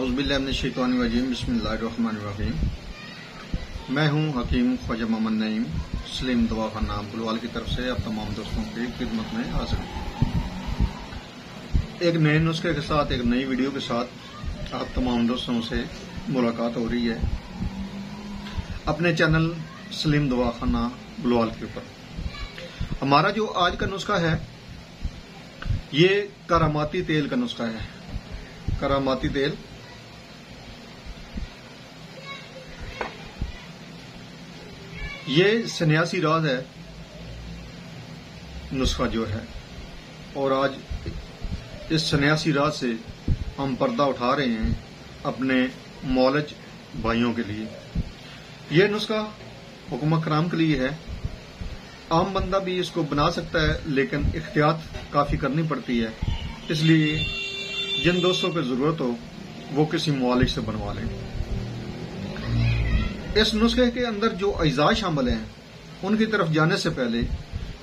औज़ुबिल्लाहिमिनश्शैतानिर्रजीम बिस्मिल्लाहिर्रहमानिर्रहीम। मैं हूं हकीम ख्वाजा मोहम्मद नईम सलीम दवाखाना बुलवाल की तरफ से आप तमाम दोस्तों की खिदमत में हाजिर हूं। एक नए नुस्खे के साथ, एक नई वीडियो के साथ आप तमाम दोस्तों से मुलाकात हो रही है अपने चैनल सलीम दवाखाना बुलवाल के ऊपर। हमारा जो आज का नुस्खा है ये करामाती तेल का नुस्खा है। करामाती तेल ये सन्यासी राज है नुस्खा जो है, और आज इस सन्यासी राज से हम पर्दा उठा रहे हैं अपने मौलज भाइयों के लिए। यह नुस्खा हुक्म कराम के लिए है। आम बंदा भी इसको बना सकता है, लेकिन एहतियात काफी करनी पड़ती है। इसलिए जिन दोस्तों को जरूरत हो वो किसी मुआलिज से बनवा लें। इस नुस्खे के अंदर जो अज्जा शामिल हैं उनकी तरफ जाने से पहले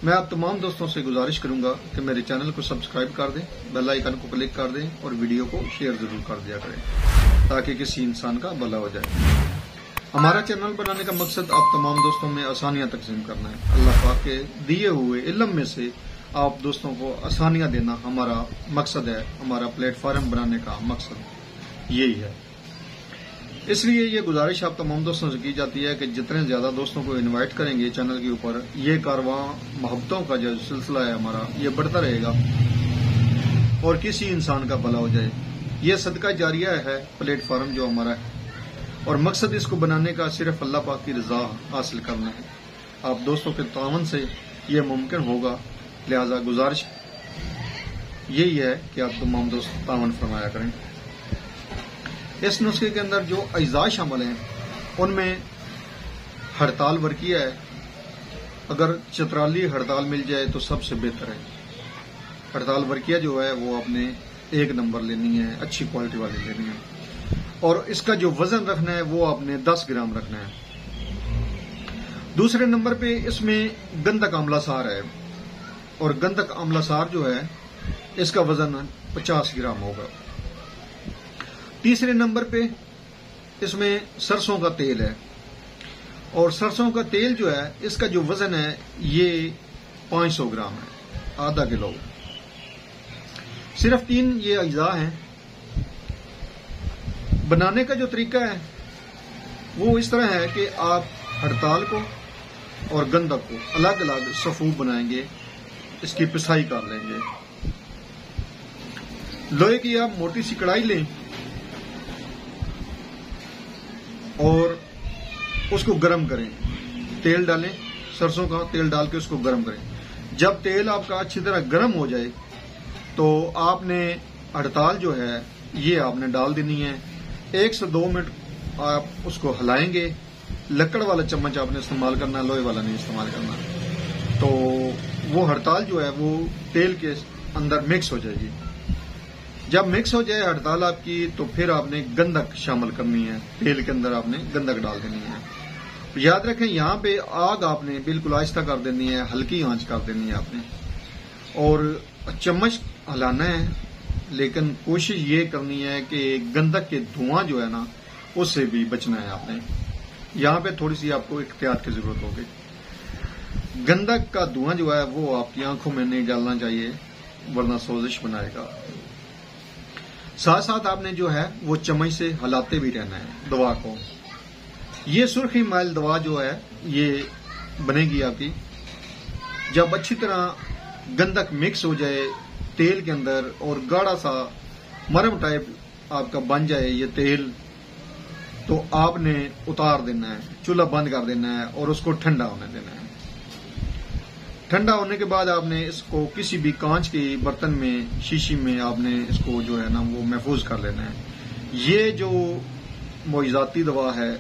मैं आप तमाम दोस्तों से गुजारिश करूंगा कि मेरे चैनल को सब्सक्राइब कर दें, बेल आइकन को क्लिक कर दें और वीडियो को शेयर जरूर कर दिया करें ताकि किसी इंसान का भला हो जाए। हमारा चैनल बनाने का मकसद आप तमाम दोस्तों में आसानियां तकसीम करना है। अल्लाह पाक के दिए हुए इल्म में से आप दोस्तों को आसानियां देना हमारा मकसद है। हमारा प्लेटफॉर्म बनाने का मकसद यही है। इसलिए ये गुजारिश आप तमाम दोस्तों से की जाती है कि जितने ज्यादा दोस्तों को इनवाइट करेंगे चैनल के ऊपर, ये कारवां मोहब्बतों का जो सिलसिला है हमारा ये बढ़ता रहेगा और किसी इंसान का भला हो जाए। ये सदका जारिया है प्लेटफॉर्म जो हमारा है, और मकसद इसको बनाने का सिर्फ अल्लाह पाक की रजा हासिल करना है। आप दोस्तों के तावन से ये मुमकिन होगा, लिहाजा गुजारिश यही है कि आप तमाम दोस्त तावन फरमाया करें। इस नुस्खे के अंदर जो अज्जा शामिल हैं उनमें हड़ताल वर्किया है। अगर चतराली हड़ताल मिल जाए तो सबसे बेहतर है। हड़ताल वर्किया जो है वो आपने 1 नंबर लेनी है, अच्छी क्वालिटी वाली लेनी है, और इसका जो वजन रखना है वो आपने 10 ग्राम रखना है। दूसरे नंबर पे इसमें गंधक आमला सार है, और गंधक आमला सार जो है इसका वजन 50 ग्राम होगा। तीसरे नंबर पे इसमें सरसों का तेल है, और सरसों का तेल जो है इसका जो वजन है ये 500 ग्राम है, आधा किलो। सिर्फ 3 ये अज्जा हैं। बनाने का जो तरीका है वो इस तरह है कि आप हड़ताल को और गंधक को अलग अलग सफूफ बनाएंगे, इसकी पिसाई कर लेंगे। लोहे की आप मोटी सी कढ़ाई लें और उसको गर्म करें, तेल डालें, सरसों का तेल डाल के उसको गर्म करें। जब तेल आपका अच्छी तरह गर्म हो जाए तो आपने हड़ताल जो है ये आपने डाल देनी है। 1 से 2 मिनट आप उसको हिलाएंगे। लकड़ वाला चम्मच आपने इस्तेमाल करना, लोहे वाला नहीं इस्तेमाल करना। तो वो हड़ताल जो है वो तेल के अंदर मिक्स हो जाएगी। जब मिक्स हो जाए हड़ताल आपकी तो फिर आपने गंधक शामिल करनी है, तेल के अंदर आपने गंधक डाल देनी है। याद रखें यहाँ पे आग आपने बिल्कुल आहिस्ता कर देनी है, हल्की आंच कर देनी है आपने, और चम्मच हिलाना है, लेकिन कोशिश ये करनी है कि गंधक के धुआं जो है ना उससे भी बचना है आपने। यहाँ पे थोड़ी सी आपको एहतियात की जरूरत होगी। गंधक का धुआं जो है वो आपकी आंखों में नहीं डालना चाहिए, वरना सोजिश बनाएगा। साथ साथ आपने जो है वो चम्मच से हिलाते भी रहना है दवा को। ये सुर्खी माइल दवा जो है ये बनेगी आपकी जब अच्छी तरह गंधक मिक्स हो जाए तेल के अंदर, और गाढ़ा सा मरम टाइप आपका बन जाए ये तेल, तो आपने उतार देना है, चूल्हा बंद कर देना है और उसको ठंडा होने देना है। ठंडा होने के बाद आपने इसको किसी भी कांच के बर्तन में, शीशी में आपने इसको जो है ना वो महफूज कर लेना है। ये जो मोइजाती दवा है,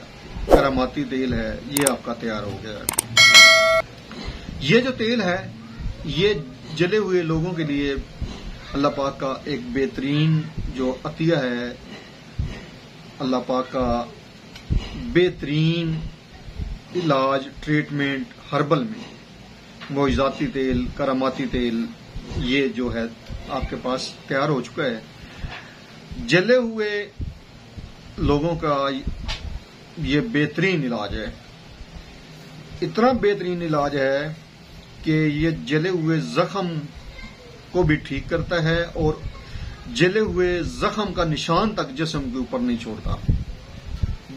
करामाती तेल है, ये आपका तैयार हो गया है। ये जो तेल है ये जले हुए लोगों के लिए अल्लाह पाक का एक बेहतरीन जो अतिया है, अल्लाह पाक का बेहतरीन इलाज, ट्रीटमेंट हर्बल में मोइजाती तेल, करामाती तेल ये जो है आपके पास तैयार हो चुका है। जले हुए लोगों का ये बेहतरीन इलाज है। इतना बेहतरीन इलाज है कि ये जले हुए जख्म को भी ठीक करता है और जले हुए जख्म का निशान तक जिस्म के ऊपर नहीं छोड़ता।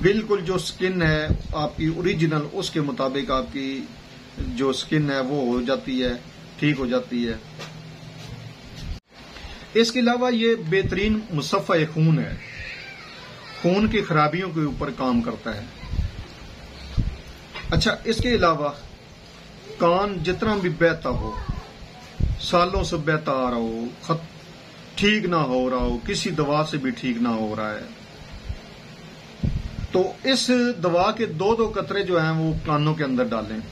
बिल्कुल जो स्किन है आपकी ओरिजिनल, उसके मुताबिक आपकी जो स्किन है वो हो जाती है, ठीक हो जाती है। इसके अलावा ये बेहतरीन मुसफ़्फ़ा खून है, खून की खराबियों के ऊपर काम करता है। अच्छा, इसके अलावा कान जितना भी बहता हो, सालों से बहता आ रहा हो, ठीक ना हो रहा हो, किसी दवा से भी ठीक ना हो रहा है, तो इस दवा के 2-2 कतरे जो हैं वो कानों के अंदर डालें।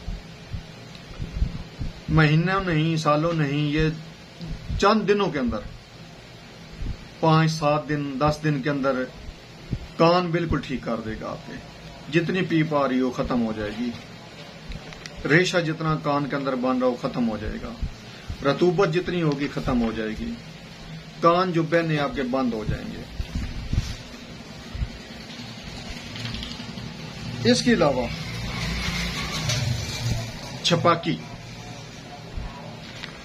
महीनों नहीं, सालों नहीं, ये चंद दिनों के अंदर, 5-7 दिन, 10 दिन के अंदर कान बिल्कुल ठीक कर देगा आपके। जितनी पीप आ रही हो खत्म हो जाएगी, रेशा जितना कान के अंदर बन रहा हो खत्म हो जाएगा, रतूबत जितनी होगी खत्म हो जाएगी, कान जो बहने आपके बंद हो जाएंगे। इसके अलावा छपाकी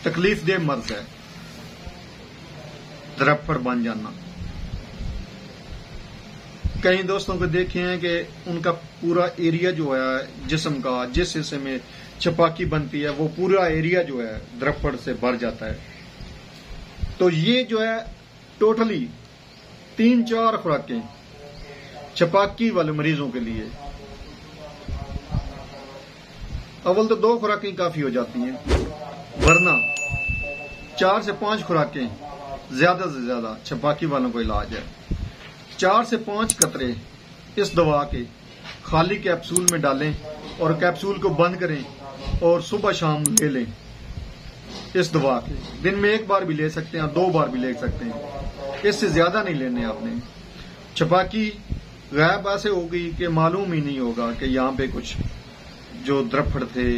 तकलीफ दे मर्ज है, द्रफड़ बन जाना। कई दोस्तों को देखे हैं कि उनका पूरा एरिया जो है जिस्म का, जिस हिस्से में छपाकी बनती है वो पूरा एरिया जो है द्रफड़ से भर जाता है। तो ये जो है टोटली 3-4 खुराकें छपाकी वाले मरीजों के लिए। अव्वल तो 2 खुराकें काफी हो जाती हैं, वरना 4 से 5 खुराकें ज्यादा से ज्यादा छपाकी वालों को इलाज है। 4 से 5 कतरे इस दवा के खाली कैप्सूल में डालें और कैप्सूल को बंद करें और सुबह शाम ले लें। इस दवा के दिन में 1 बार भी ले सकते हैं, 2 बार भी ले सकते हैं, इससे ज्यादा नहीं लेने आपने। छपाकी गायब ऐसे होगी कि मालूम ही नहीं होगा कि यहाँ पे कुछ जो द्रफड़ थे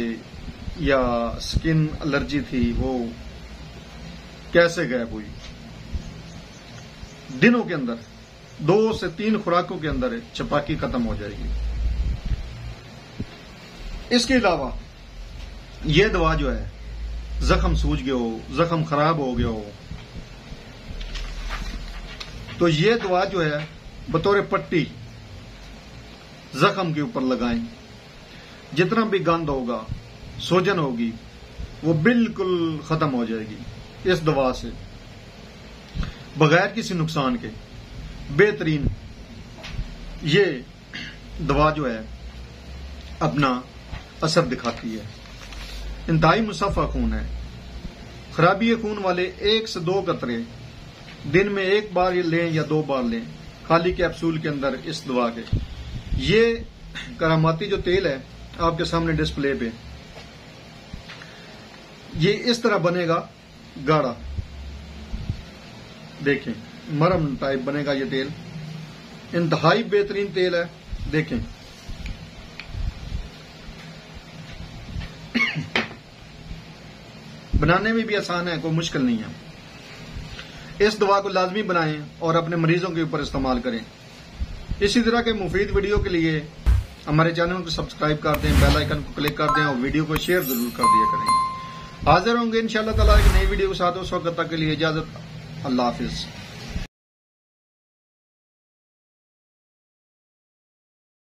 या स्किन एलर्जी थी वो कैसे गायब हुई। दिनों के अंदर 2 से 3 खुराकों के अंदर छपाकी खत्म हो जाएगी। इसके अलावा यह दवा जो है, जख्म सूज गया हो, जख्म खराब हो गया हो, तो यह दवा जो है बतौर पट्टी जख्म के ऊपर लगाएं। जितना भी गंद होगा, सूजन होगी, वो बिल्कुल खत्म हो जाएगी इस दवा से, बगैर किसी नुकसान के। बेहतरीन ये दवा जो है अपना असर दिखाती है। इंतहाई मुसफ़्फ़ा खून है। खराबी खून वाले 1 से 2 कतरे दिन में 1 बार लें या 2 बार लें, खाली कैप्सूल के अंदर इस दवा के। ये करामाती जो तेल है आपके सामने डिस्प्ले पे, ये इस तरह बनेगा गाढ़ा, देखें मरम टाइप बनेगा ये तेल। इंतहाई बेहतरीन तेल है, देखें। बनाने में भी आसान है, कोई मुश्किल नहीं है। इस दवा को लाजमी बनाएं और अपने मरीजों के ऊपर इस्तेमाल करें। इसी तरह के मुफीद वीडियो के लिए हमारे चैनल को सब्सक्राइब कर दें, बेल आइकन को क्लिक कर दें और वीडियो को शेयर जरूर कर दिया करें। हाजिर होंगे इंशाअल्लाह ताला एक नई वीडियो के साथ। उस वक्त तक के लिए इजाजत, अल्लाह हाफिज।